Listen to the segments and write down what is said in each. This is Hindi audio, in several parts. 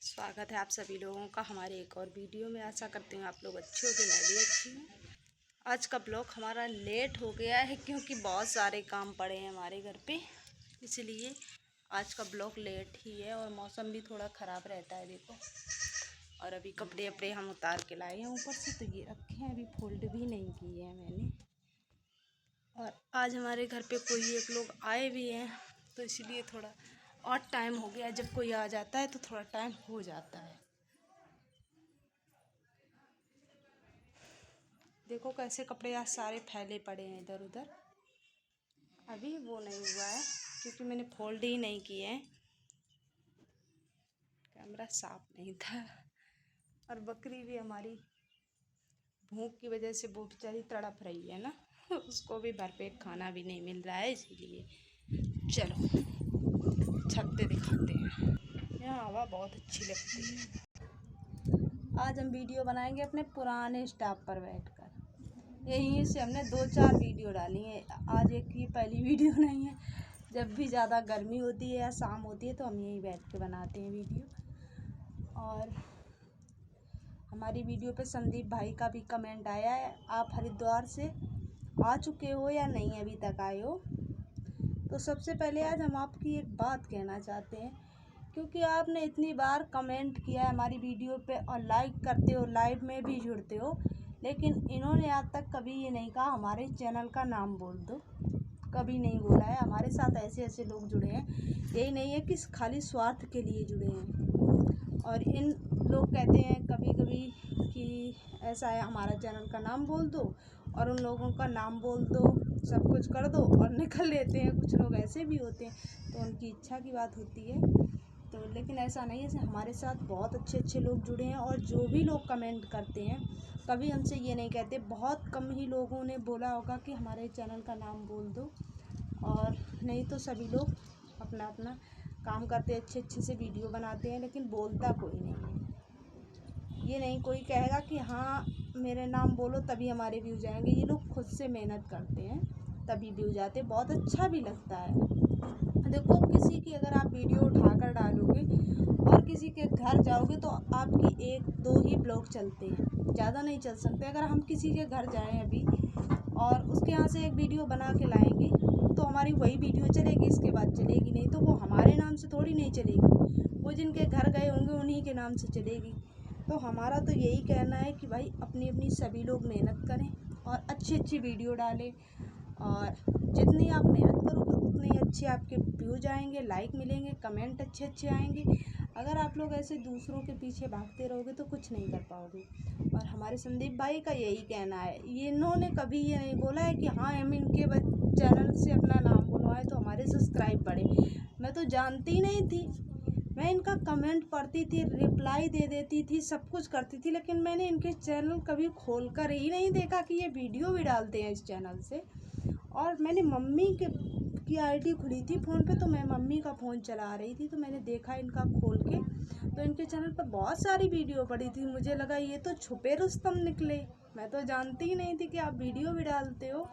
स्वागत है आप सभी लोगों का हमारे एक और वीडियो में। आशा करती हूँ आप लोग अच्छे होंगे, मैं भी अच्छी हूँ। आज का ब्लॉग हमारा लेट हो गया है क्योंकि बहुत सारे काम पड़े हैं हमारे घर पे, इसलिए आज का ब्लॉग लेट ही है। और मौसम भी थोड़ा ख़राब रहता है देखो। और अभी कपड़े अपड़े हम उतार के लाए हैं ऊपर से, तो ये रखे हैं, अभी फोल्ड भी नहीं किए हैं मैंने। और आज हमारे घर पे कोई एक लोग आए भी हैं, तो इसलिए थोड़ा और टाइम हो गया। जब कोई आ जाता है तो थोड़ा टाइम हो जाता है। देखो कैसे कपड़े आज सारे फैले पड़े हैं इधर उधर। अभी वो नहीं हुआ है क्योंकि मैंने फोल्ड ही नहीं किए हैं, कैमरा साफ नहीं था। और बकरी भी हमारी भूख की वजह से वो बेचारी तड़प रही है ना, उसको भी भरपेट खाना भी नहीं मिल रहा है, इसीलिए चलो छत पे दिखाते हैं। यहाँ हवा बहुत अच्छी लगती है। आज हम वीडियो बनाएंगे अपने पुराने स्टॉप पर बैठकर। यहीं से हमने 2-4 वीडियो डाली हैं, आज एक ही पहली वीडियो नहीं है। जब भी ज़्यादा गर्मी होती है या शाम होती है तो हम यहीं बैठ के बनाते हैं वीडियो। और हमारी वीडियो पे संदीप भाई का भी कमेंट आया है, आप हरिद्वार से आ चुके हो या नहीं अभी तक आए हो। तो सबसे पहले आज हम आपकी एक बात कहना चाहते हैं, क्योंकि आपने इतनी बार कमेंट किया है हमारी वीडियो पे और लाइक करते हो, लाइव में भी जुड़ते हो, लेकिन इन्होंने आज तक कभी ये नहीं कहा हमारे चैनल का नाम बोल दो। कभी नहीं बोला है। हमारे साथ ऐसे ऐसे लोग जुड़े हैं, यही नहीं है कि खाली स्वार्थ के लिए जुड़े हैं। और इन लोग कहते हैं कभी कभी कि ऐसा है हमारा चैनल का नाम बोल दो, और उन लोगों का नाम बोल दो, सब कुछ कर दो और निकल लेते हैं। कुछ लोग ऐसे भी होते हैं, तो उनकी इच्छा की बात होती है। तो लेकिन ऐसा नहीं है, हमारे साथ बहुत अच्छे अच्छे लोग जुड़े हैं। और जो भी लोग कमेंट करते हैं कभी हमसे ये नहीं कहते, बहुत कम ही लोगों ने बोला होगा कि हमारे चैनल का नाम बोल दो, और नहीं तो सभी लोग अपना अपना काम करते अच्छे अच्छे से वीडियो बनाते हैं, लेकिन बोलता कोई नहीं है। ये नहीं कोई कहेगा कि हाँ मेरे नाम बोलो तभी हमारे व्यू जाएंगे। ये लोग खुद से मेहनत करते हैं तभी व्यू जाते, बहुत अच्छा भी लगता है। देखो किसी की अगर आप वीडियो उठाकर डालोगे और किसी के घर जाओगे तो आपकी 1-2 ही ब्लॉग चलते हैं, ज़्यादा नहीं चल सकते। अगर हम किसी के घर जाएं अभी और उसके यहाँ से एक वीडियो बना के लाएंगे तो हमारी वही वीडियो चलेगी, इसके बाद चलेगी नहीं। तो वो हमारे नाम से थोड़ी नहीं चलेगी, वो जिनके घर गए होंगे उन्हीं के नाम से चलेगी। तो हमारा तो यही कहना है कि भाई अपनी अपनी सभी लोग मेहनत करें और अच्छी अच्छी वीडियो डालें, और जितनी आप मेहनत करोगे उतने ही अच्छे आपके व्यूज आएंगे, लाइक मिलेंगे, कमेंट अच्छे अच्छे आएंगे। अगर आप लोग ऐसे दूसरों के पीछे भागते रहोगे तो कुछ नहीं कर पाओगे। और हमारे संदीप भाई का यही कहना है, ये इन्होंने कभी ये नहीं बोला है कि हाँ हम इनके चैनल से अपना नाम बुलवाएं तो हमारे सब्सक्राइब बढ़े। मैं तो जानती ही नहीं थी, मैं इनका कमेंट पढ़ती थी, रिप्लाई दे देती थी, सब कुछ करती थी, लेकिन मैंने इनके चैनल कभी खोल कर ही नहीं देखा कि ये वीडियो भी डालते हैं इस चैनल से। और मैंने मम्मी की आईडी खुली थी फ़ोन पे, तो मैं मम्मी का फ़ोन चला रही थी तो मैंने देखा इनका खोल के, तो इनके चैनल पर बहुत सारी वीडियो पड़ी थी। मुझे लगा ये तो छुपे रुस्तम निकले, मैं तो जानती ही नहीं थी कि आप वीडियो भी डालते हो।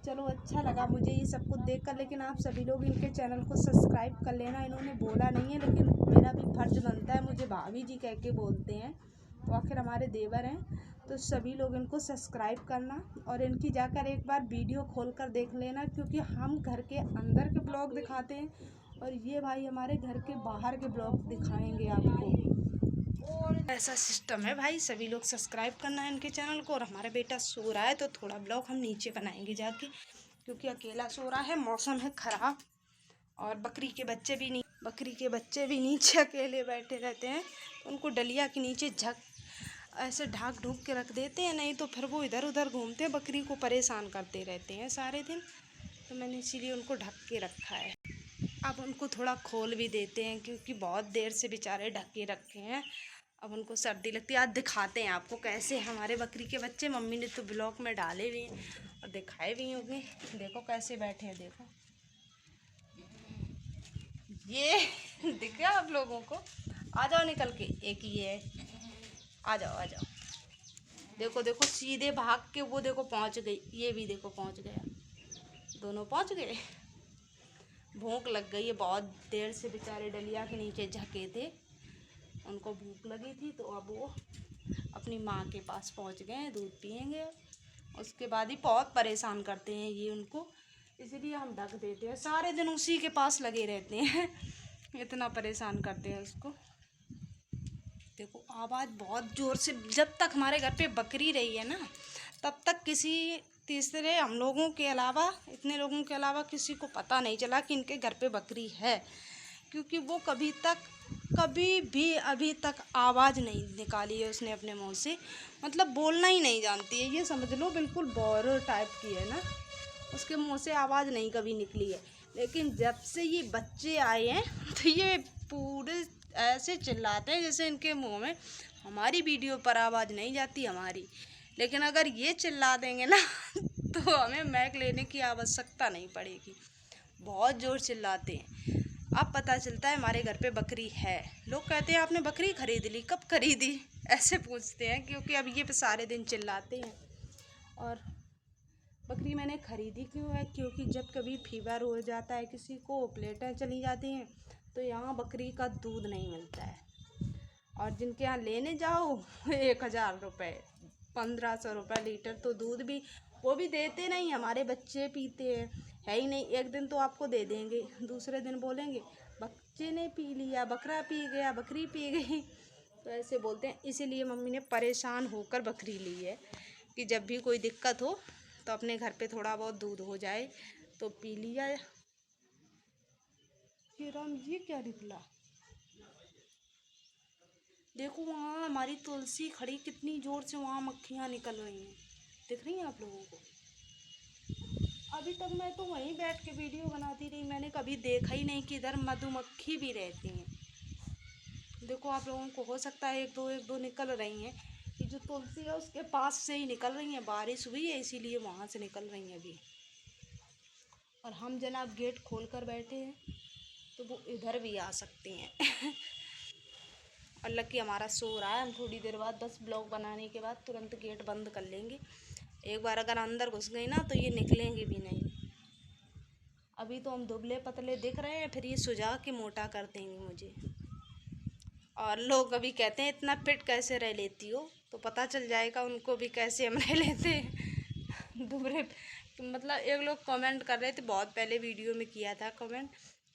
चलो अच्छा लगा मुझे ये सब कुछ देखकर, लेकिन आप सभी लोग इनके चैनल को सब्सक्राइब कर लेना। इन्होंने बोला नहीं है लेकिन मेरा भी फर्ज बनता है, मुझे भाभी जी कह के बोलते हैं तो आखिर हमारे देवर हैं, तो सभी लोग इनको सब्सक्राइब करना और इनकी जाकर एक बार वीडियो खोल कर देख लेना, क्योंकि हम घर के अंदर के ब्लॉग दिखाते हैं और ये भाई हमारे घर के बाहर के ब्लॉग दिखाएंगे आपको। ऐसा सिस्टम है भाई, सभी लोग सब्सक्राइब करना है इनके चैनल को। और हमारा बेटा सो रहा है तो थोड़ा ब्लॉग हम नीचे बनाएंगे जाके, क्योंकि अकेला सो रहा है, मौसम है ख़राब। और बकरी के बच्चे भी नीचे अकेले बैठे रहते हैं, उनको डलिया के नीचे ऐसे ढाक ढूक के रख देते हैं, नहीं तो फिर वो इधर उधर घूमते हैं, बकरी को परेशान करते रहते हैं सारे दिन। तो मैंने इसीलिए उनको ढक के रखा है। अब उनको थोड़ा खोल भी देते हैं क्योंकि बहुत देर से बेचारे ढक के रखे हैं, अब उनको सर्दी लगती है। आज दिखाते हैं आपको कैसे हमारे बकरी के बच्चे, मम्मी ने तो ब्लॉग में डाले भी हैं और दिखाए भी होंगे। देखो कैसे बैठे हैं, देखो ये दिख गया आप लोगों को। आ जाओ निकल के, एक ही है, आ जाओ आ जाओ। देखो देखो सीधे भाग के वो देखो पहुंच गई, ये भी देखो पहुंच गया, दोनों पहुंच गए। भूख लग गई है, बहुत देर से बेचारे डलिया के नीचे झके थे उनको भूख लगी थी तो अब वो अपनी माँ के पास पहुँच गए हैं, दूध पियेंगे। उसके बाद ही बहुत परेशान करते हैं ये उनको, इसीलिए हम ढक देते हैं, सारे दिन उसी के पास लगे रहते हैं। इतना परेशान करते हैं उसको। देखो आवाज़ बहुत ज़ोर से, जब तक हमारे घर पे बकरी रही है ना तब तक किसी तीसरे हम लोगों के अलावा, इतने लोगों के अलावा किसी को पता नहीं चला कि इनके घर पे बकरी है, क्योंकि वो कभी भी अभी तक आवाज़ नहीं निकाली है उसने अपने मुंह से, मतलब बोलना ही नहीं जानती है, ये समझ लो बिल्कुल बौर टाइप की है ना, उसके मुंह से आवाज़ नहीं कभी निकली है। लेकिन जब से ये बच्चे आए हैं तो ये पूरे ऐसे चिल्लाते हैं जैसे इनके मुंह में हमारी वीडियो पर आवाज़ नहीं जाती हमारी, लेकिन अगर ये चिल्ला देंगे ना तो हमें मैक लेने की आवश्यकता नहीं पड़ेगी, बहुत ज़ोर चिल्लाते हैं। अब पता चलता है हमारे घर पे बकरी है। लोग कहते हैं आपने बकरी खरीद ली, कब खरीदी, ऐसे पूछते हैं, क्योंकि अब ये सारे दिन चिल्लाते हैं। और बकरी मैंने ख़रीदी क्यों है, क्योंकि जब कभी फीवर हो जाता है किसी को, प्लेटें चली जाती हैं, तो यहाँ बकरी का दूध नहीं मिलता है। और जिनके यहाँ लेने जाओ 1000 रुपये, 1500 रुपये लीटर, तो दूध भी वो भी देते नहीं, हमारे बच्चे पीते हैं, है ही नहीं। एक दिन तो आपको दे देंगे, दूसरे दिन बोलेंगे बच्चे ने पी लिया, बकरा पी गया, बकरी पी गई, तो ऐसे बोलते हैं। इसीलिए मम्मी ने परेशान होकर बकरी ली है कि जब भी कोई दिक्कत हो तो अपने घर पे थोड़ा बहुत दूध हो जाए तो पी लिया। ये राम, ये क्या निकला, देखो वहाँ हमारी तुलसी खड़ी, कितनी ज़ोर से वहाँ मक्खियाँ निकल रही हैं, दिख रही हैं आप लोगों को। अभी तक मैं तो वहीं बैठ के वीडियो बनाती रही, मैंने कभी देखा ही नहीं कि इधर मधुमक्खी भी रहती हैं। देखो आप लोगों को हो सकता है एक दो निकल रही हैं, ये जो तुलसी है उसके पास से ही निकल रही हैं, बारिश हुई है इसीलिए वहाँ से निकल रही हैं अभी। और हम जनाब गेट खोल कर बैठे हैं तो वो इधर भी आ सकती हैं। और लकी हमारा सो रहा है, हम थोड़ी देर बाद 10 ब्लॉग बनाने के बाद तुरंत गेट बंद कर लेंगे। एक बार अगर अंदर घुस गई ना तो ये निकलेंगे भी नहीं। अभी तो हम दुबले पतले दिख रहे हैं, फिर ये सुझा के मोटा कर देंगे मुझे। और लोग अभी कहते हैं इतना फिट कैसे रह लेती हो, तो पता चल जाएगा उनको भी कैसे हम रह लेते हैं दुबले। मतलब एक लोग कमेंट कर रहे थे, बहुत पहले वीडियो में किया था कमेंट,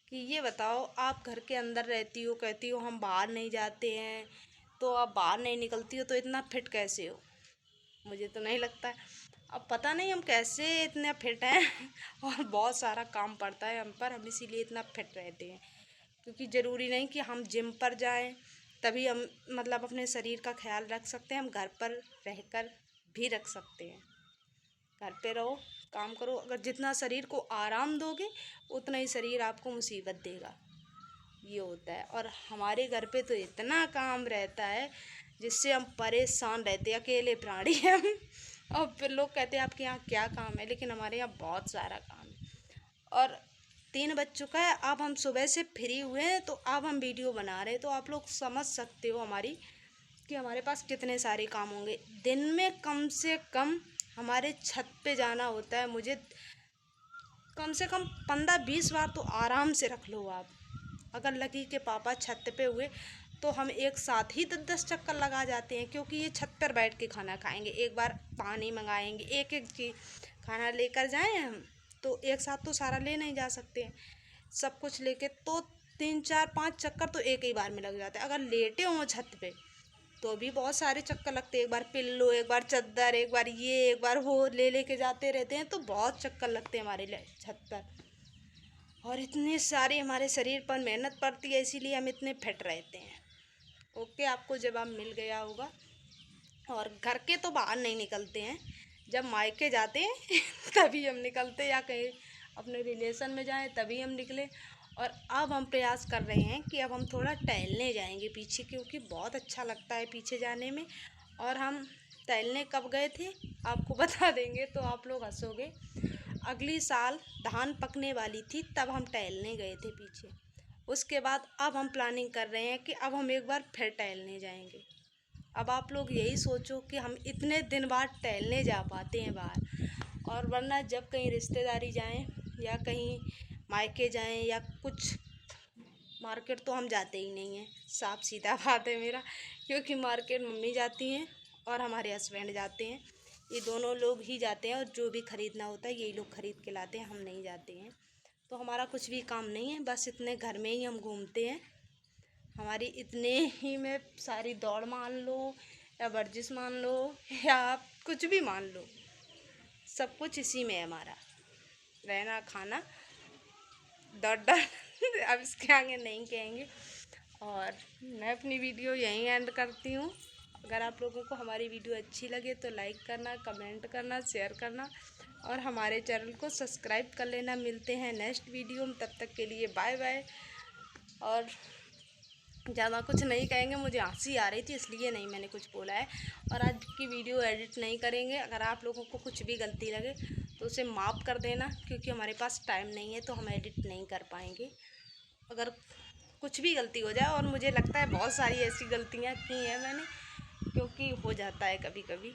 कि ये बताओ आप घर के अंदर रहती हो, कहती हो हम बाहर नहीं जाते हैं, तो आप बाहर नहीं निकलती हो तो इतना फिट कैसे हो। मुझे तो नहीं लगता है, अब पता नहीं हम कैसे इतने फिट हैं और बहुत सारा काम पड़ता है हम पर, हम इसीलिए इतना फिट रहते हैं। क्योंकि ज़रूरी नहीं कि हम जिम पर जाएं तभी हम मतलब अपने शरीर का ख्याल रख सकते हैं, हम घर पर रहकर भी रख सकते हैं। घर पे रहो, काम करो, अगर जितना शरीर को आराम दोगे उतना ही शरीर आपको मुसीबत देगा, ये होता है। और हमारे घर पे तो इतना काम रहता है जिससे हम परेशान रहते हैं, अकेले प्राणी हैं हम। और फिर लोग कहते हैं आपके यहाँ क्या काम है, लेकिन हमारे यहाँ बहुत सारा काम है। और 3 बज चुका है, अब हम सुबह से फ्री हुए हैं तो अब हम वीडियो बना रहे हैं, तो आप लोग समझ सकते हो हमारी कि हमारे पास कितने सारे काम होंगे। दिन में कम से कम हमारे छत पे जाना होता है मुझे, कम से कम 15-20 बार तो आराम से रख लो आप। अगर लकी के पापा छत पे हुए तो हम एक साथ ही 10-10 चक्कर लगा जाते हैं, क्योंकि ये छत पर बैठ के खाना खाएंगे, एक बार पानी मंगाएंगे, एक एक चीज़ खाना लेकर जाएं हम, तो एक साथ तो सारा ले नहीं जा सकते हैं, सब कुछ लेके तो 3-4-5 चक्कर तो एक ही बार में लग जाते हैं। अगर लेटे हों छत पे तो भी बहुत सारे चक्कर लगते हैं, एक बार पिल्लो, एक बार चद्दर, एक बार ये, एक बार वो लेके जाते रहते हैं, तो बहुत चक्कर लगते हैं हमारे छत पर। और इतनी सारी हमारे शरीर पर मेहनत पड़ती है, इसीलिए हम इतने फिट रहते हैं। ओके, आपको जवाब मिल गया होगा। और घर के तो बाहर नहीं निकलते हैं, जब मायके जाते हैं तभी हम निकलते, या कहीं अपने रिलेशन में जाएं तभी हम निकले। और अब हम प्रयास कर रहे हैं कि अब हम थोड़ा टहलने जाएंगे पीछे, क्योंकि बहुत अच्छा लगता है पीछे जाने में। और हम टहलने कब गए थे आपको बता देंगे तो आप लोग हंसोगे। अगली साल धान पकने वाली थी तब हम टहलने गए थे पीछे। उसके बाद अब हम प्लानिंग कर रहे हैं कि अब हम एक बार फिर टहलने जाएंगे। अब आप लोग यही सोचो कि हम इतने दिन बाद टहलने जा पाते हैं बाहर, और वरना जब कहीं रिश्तेदारी जाएं या कहीं मायके जाएं या कुछ मार्केट तो हम जाते ही नहीं हैं, साफ सीधा बात है मेरा, क्योंकि मार्केट मम्मी जाती हैं और हमारे हस्बैंड जाते हैं। ये दोनों लोग ही जाते हैं और जो भी ख़रीदना होता है यही लोग ख़रीद के लाते हैं, हम नहीं जाते हैं। तो हमारा कुछ भी काम नहीं है, बस इतने घर में ही हम घूमते हैं। हमारी इतने ही में सारी दौड़ मान लो या वर्जिश मान लो या आप कुछ भी मान लो, सब कुछ इसी में है हमारा, रहना खाना दौड़ अब इसके आगे नहीं कहेंगे। और मैं अपनी वीडियो यहीं एंड करती हूँ। अगर आप लोगों को हमारी वीडियो अच्छी लगे तो लाइक करना, कमेंट करना, शेयर करना और हमारे चैनल को सब्सक्राइब कर लेना। मिलते हैं नेक्स्ट वीडियो में, तब तक के लिए बाय बाय। और ज़्यादा कुछ नहीं कहेंगे, मुझे हंसी आ रही थी इसलिए नहीं मैंने कुछ बोला है। और आज की वीडियो एडिट नहीं करेंगे। अगर आप लोगों को कुछ भी गलती लगे तो उसे माफ़ कर देना, क्योंकि हमारे पास टाइम नहीं है तो हम एडिट नहीं कर पाएंगे। अगर कुछ भी गलती हो जाए, और मुझे लगता है बहुत सारी ऐसी गलतियाँ की हैं मैंने, क्योंकि हो जाता है कभी कभी।